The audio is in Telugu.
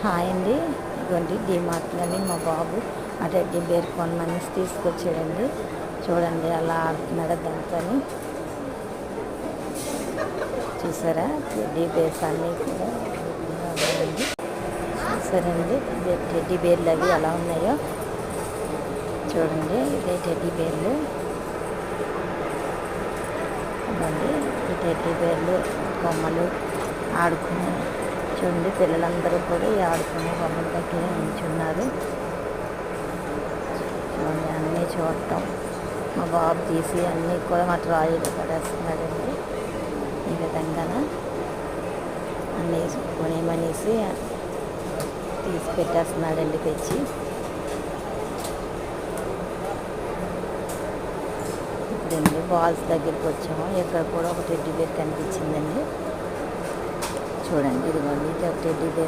హాయ్ అండి. ఇదిగోండి డీమార్ట్లోని మా బాబు ఆ టెడ్డీ బేర్ కొనమనేసి తీసుకొచ్చాడండి. చూడండి అలా ఆడుతున్నాడు దాంతో. చూసారా టెడ్డీ బేర్స్ అన్నీ కూడా ఉన్నాయండి. చూసారండి టెడ్డీ బేర్లు అవి ఎలా ఉన్నాయో చూడండి. ఇదే టెడ్డీ బేర్లు ఇవ్వండి. ఈ టెడ్డీ బేర్లు బొమ్మలు ఆడుకునే చూడండి. పిల్లలందరూ కూడా ఈ ఆడుకునే బొమ్మల దగ్గర నిల్చున్నారు. చూడండి అన్నీ చూడటం మా బాబు తీసి అన్నీ కూడా మా ట్రాలీలో పడేస్తున్నాడండి. ఈ విధంగా అన్నీ కొనేమనేసి తీసి పెట్టేస్తున్నాడండి తెచ్చి. ఇప్పుడండి బాల్స్ దగ్గరికి వచ్చాము. ఇక్కడ కూడా ఒక టెడ్డీ బేర్ కనిపించిందండి. చూడండి ఇదిగోండి టెడ్డీ బేర్.